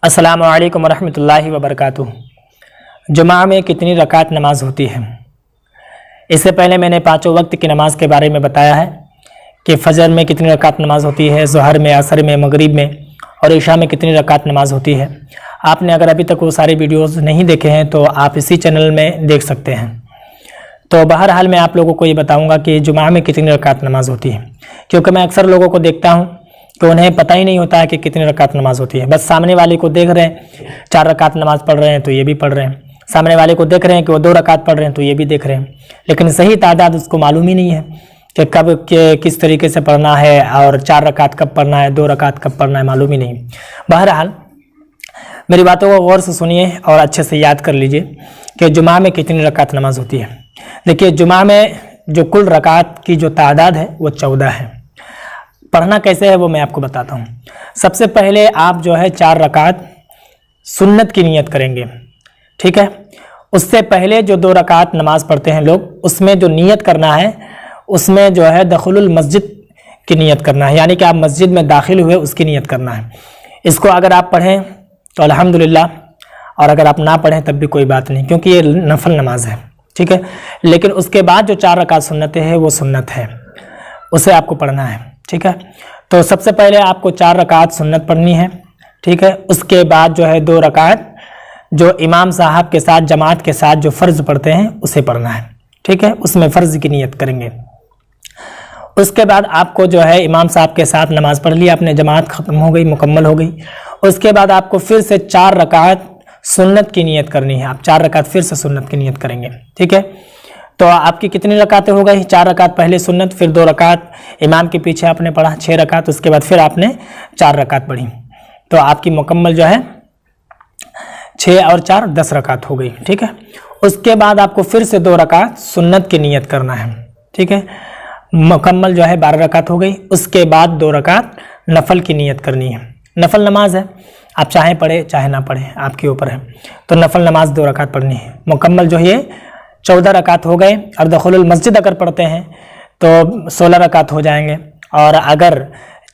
السلام علیکم ورحمۃ اللہ وبرکاتہ۔ جمعہ میں کتنی رکعت نماز ہوتی ہے؟ اس سے پہلے میں نے پانچوں وقت کی نماز کے بارے میں بتایا ہے کہ فجر میں کتنی رکعت نماز ہوتی ہے، ظہر میں، عصر میں، مغرب میں اور عشاء میں کتنی رکعت نماز ہوتی ہے۔ آپ نے اگر ابھی تک وہ ساری ویڈیوز نہیں دیکھے ہیں تو آپ اسی چینل میں دیکھ سکتے ہیں۔ تو بہرحال میں آپ لوگوں کو یہ بتاؤں گا کہ جمعہ میں کتنی رکعت نماز ہوتی ہے، کیونکہ میں اکثر لوگوں کو دیکھتا ہوں کہ انہیں پتہ ہی نہیں ہوتا ہے کہ کتنی رکعت نماز ہوتی ہے۔ بس سامنے والے کو دیکھ رہے ہیں 4 رکعت نماز پڑھ رہے ہیں تو یہ بھی پڑھ رہے ہیں، سامنے والے کو دیکھ رہے ہیں کہ وہ 2 رکعت پڑھ رہے ہیں تو یہ بھی دیکھ رہے ہیں، لیکن صحیح تعداد اس کو معلوم ہی نہیں ہے کہ کب کس طریقے سے پڑھنا ہے اور 4 رکعت کب پڑھنا ہے، 2 رکعت کب پڑھنا ہے، معلوم ہی نہیں۔ بہرحال میری باتوں کو غور سے سنیے اور اچھے سے یاد کر لیجئے کہ جمعہ میں کتنی رکعت نماز ہوتی ہے۔ دیکھیے جمعہ میں جو کل رکعت کی جو تعداد ہے وہ 14 ہے۔ پڑھنا کیسے ہے وہ میں آپ کو بتاتا ہوں۔ سب سے پہلے آپ جو ہے 4 رکعت سنت کی نیت کریں گے، ٹھیک ہے۔ اس سے پہلے جو 2 رکعت نماز پڑھتے ہیں لوگ، اس میں جو نیت کرنا ہے اس میں جو ہے دخول المسجد کی نیت کرنا ہے، یعنی کہ آپ مسجد میں داخل ہوئے اس کی نیت کرنا ہے۔ اس کو اگر آپ پڑھیں تو الحمدللہ، اور اگر آپ نہ پڑھیں تب بھی کوئی بات نہیں، کیونکہ یہ نفل نماز ہے، ٹھیک ہے۔ لیکن اس کے بعد جو 4 رکعت سنتیں ہیں وہ سنت ہے، اسے آپ کو پڑھنا ہے، ٹھیک ہے۔ تو سب سے پہلے آپ کو 4 رکعت سنت پڑھنی ہے، ٹھیک ہے۔ اس کے بعد جو ہے 2 رکعت جو امام صاحب کے ساتھ جماعت کے ساتھ جو فرض پڑھتے ہیں اسے پڑھنا ہے، ٹھیک ہے۔ اس میں فرض کی نیت کریں گے۔ اس کے بعد آپ کو جو ہے امام صاحب کے ساتھ نماز پڑھ لی آپ نے، جماعت ختم ہو گئی، مکمل ہو گئی۔ اس کے بعد آپ کو پھر سے 4 رکعت سنت کی نیت کرنی ہے، آپ 4 رکعت پھر سے سنت کی نیت کریں گے، ٹھیک ہے۔ تو آپ کی کتنی رکعتیں ہو گئی؟ 4 رکعت پہلے سنت، پھر 2 رکعت امام کے پیچھے آپ نے پڑھا 6 رکعت، اس کے بعد پھر آپ نے 4 رکعت پڑھی، تو آپ کی مکمل جو ہے 6 اور 4 10 رکعت ہو گئی، ٹھیک ہے۔ اس کے بعد آپ کو پھر سے 2 رکعت سنت کی نیت کرنا ہے، ٹھیک ہے۔ مکمل جو ہے 12 رکعت ہو گئی۔ اس کے بعد 2 رکعت نفل کی نیت کرنی ہے، نفل نماز ہے، آپ چاہیں پڑھیں چاہے نہ پڑھیں، آپ کے اوپر ہے۔ تو نفل نماز 2 رکعت پڑھنی ہے، مکمل جو ہے 14 رکعت ہو گئے۔ اور دخول المسجد اگر پڑھتے ہیں تو 16 رکعت ہو جائیں گے، اور اگر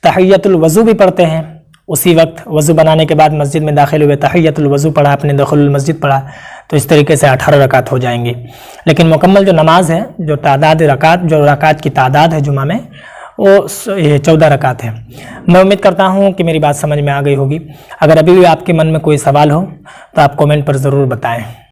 تحیۃ الوضو بھی پڑھتے ہیں اسی وقت، وضو بنانے کے بعد مسجد میں داخل ہوئے تحیۃ الوضو پڑھا آپ نے، دخول المسجد پڑھا، تو اس طریقے سے 18 رکعت ہو جائیں گی۔ لیکن مکمل جو نماز ہے، جو تعداد رکعت، جو رکعت کی تعداد ہے جمعہ میں، وہ 14 رکعت ہے۔ میں امید کرتا ہوں کہ میری بات سمجھ میں آ گئی ہوگی۔ اگر ابھی بھی آپ کے من میں کوئی سوال ہو تو آپ کومنٹ پر ضرور بتائیں۔